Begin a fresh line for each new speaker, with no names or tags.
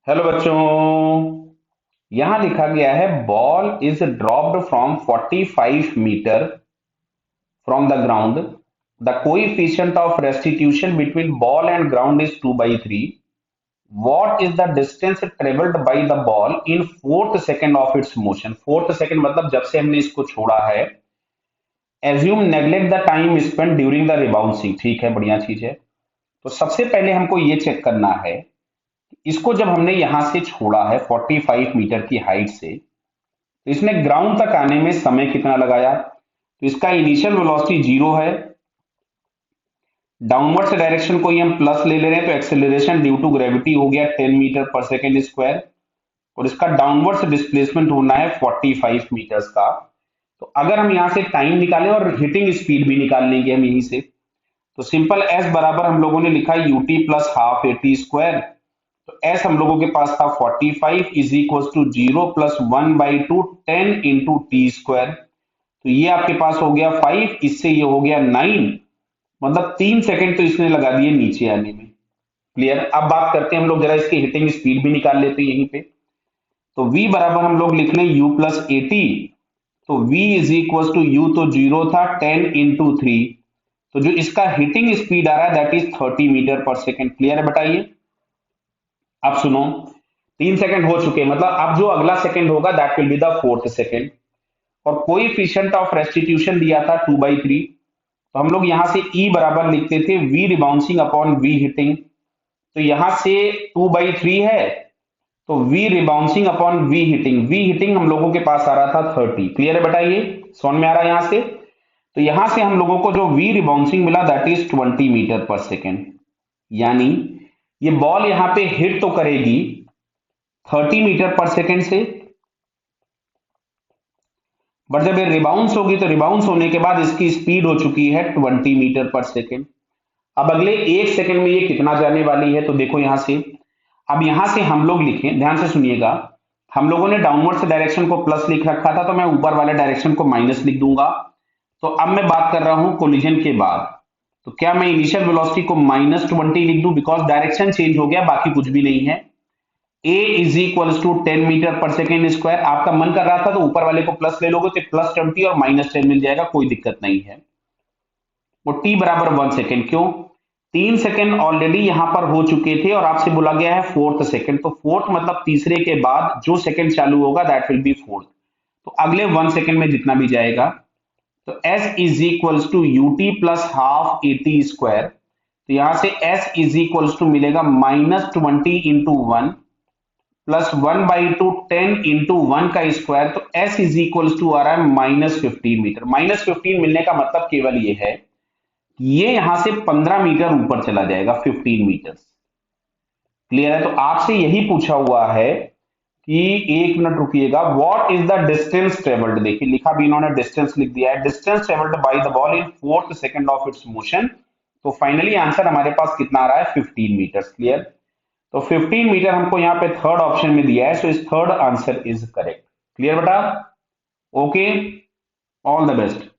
Hello बच्चों। यहां लिखा गया है ball is dropped from 45 metre from the ground. The coefficient of restitution between ball and ground is 2/3। What is the distance travelled by the ball in fourth second of its motion. Fourth second मतलब जब से हमने इसको छोड़ा है। Assume neglect the time spend during the rebouncing. ठीक है, बढ़िया चीज है। तो सबसे पहले हमको ये चेक करना है, इसको जब हमने यहां से छोड़ा है 45 मीटर की हाइट से, तो इसने ग्राउंड तक आने में समय कितना लगाया। तो इसका इनिशियल वेलोसिटी 0 है। डाउनवर्ड्स डायरेक्शन को ही हम प्लस ले ले रहे हैं, तो एक्सेलरेशन ड्यू टू ग्रेविटी हो गया 10 मीटर पर सेकेंड स्क्वायर। और इसका डाउनवर्ड्स डिस्प्लेसमेंट होना है 45 मीटर्स का। तो अगर हम यहां से टाइम निकालें और हिटिंग स्पीड भी निकाल लेंगे हम यहीं से, तो सिंपल एस बराबर हम लोगों ने लिखा u t plus half a t square. तो एस हम लोगों के पास था 45 is equal to 0 plus 1/2 10 into t square. तो ये आपके पास हो गया 5, इससे ये हो गया 9। मतलब 3 सेकंड तो इसने लगा दिए नीचे आने में। क्लियर। अब बात करते हैं हम लोग, जरा इसकी हिटिंग स्पीड भी निकाल लेते हैं यहीं पे। तो v बराबर हम लोग लिख लें u प्लस 80। तो v is equal to u तो 0 था 10 इंटू 3। तो जो इसका हिटिंग स्पीड आ रहा है दैट इज 30 मीटर पर सेकेंड। क्लियर है, बताइए। अब सुनो, 3 सेकंड हो चुके, मतलब अब जो अगला सेकंड होगा that will be the fourth second. और कोएफिशिएंट ऑफ रेस्टिट्यूशन दिया था 2/3। तो हम लोग यहां से E बराबर लिखते थे V rebouncing upon V hitting. तो यहां से 2/3 है, तो V rebouncing upon V hitting. V hitting हम लोगों के पास आ रहा था 30। क्लियर है, बताइए। समझ में आ रहा है यहां से। तो यहां से हम लोगों को जो V रिबाउंसिंग मिला दैट इज 20 मीटर पर सेकेंड। यानी ये बॉल यहां पे हिट तो करेगी 30 मीटर पर सेकेंड से, बट जब ये रिबाउंस होगी तो रिबाउंस होने के बाद इसकी स्पीड हो चुकी है 20 मीटर पर सेकेंड। अब अगले 1 सेकंड में ये कितना जाने वाली है, तो देखो यहां से। अब यहां से हम लोग लिखें, ध्यान से सुनिएगा। हम लोगों ने डाउनवर्ड्स डायरेक्शन को प्लस लिख रखा था, तो मैं ऊपर वाले डायरेक्शन को माइनस लिख दूंगा। तो अब मैं बात कर रहा हूं कोलिजन के बाद। तो क्या मैं इनिशियल वेलोसिटी को -20 लिख दूं, बिकॉज डायरेक्शन चेंज हो गया, बाकी कुछ भी नहीं है। ए इज इक्वल टू 10 मीटर पर सेकेंड स्क्वायर। आपका मन कर रहा था तो ऊपर वाले को प्लस ले लोगे तो +20 और -10 मिल जाएगा, कोई दिक्कत नहीं है। वो टी बराबर 1 सेकेंड। क्यों? 3 सेकेंड ऑलरेडी यहां पर हो चुके थे और आपसे बोला गया है फोर्थ सेकेंड। तो फोर्थ मतलब तीसरे के बाद जो सेकेंड चालू होगा दैट विल बी फोर्थ। तो अगले 1 सेकेंड में जितना भी जाएगा, तो S is equal to u t plus half a t square. तो यहां से S इज इक्वल टू मिलेगा -20 इंटू 1 प्लस 1/2 10 इंटू 1 का स्क्वायर। तो S इज इक्वल टू आ रहा है -15 मीटर। -15 मिलने का मतलब केवल ये है, ये यहां से 15 मीटर ऊपर चला जाएगा, 15 मीटर। क्लियर है। तो आपसे यही पूछा हुआ है कि 1 मिनट रुकिएगा, what is the distance travelled. देखिए लिखा भी इन्होंने डिस्टेंस लिख दिया है, distance travelled by the ball in fourth second of its motion. तो फाइनली आंसर हमारे पास कितना आ रहा है, 15 मीटर। क्लियर। तो 15 मीटर हमको यहाँ पे थर्ड ऑप्शन में दिया है, सो इस third answer is correct. Clear बेटा। Okay, all the best.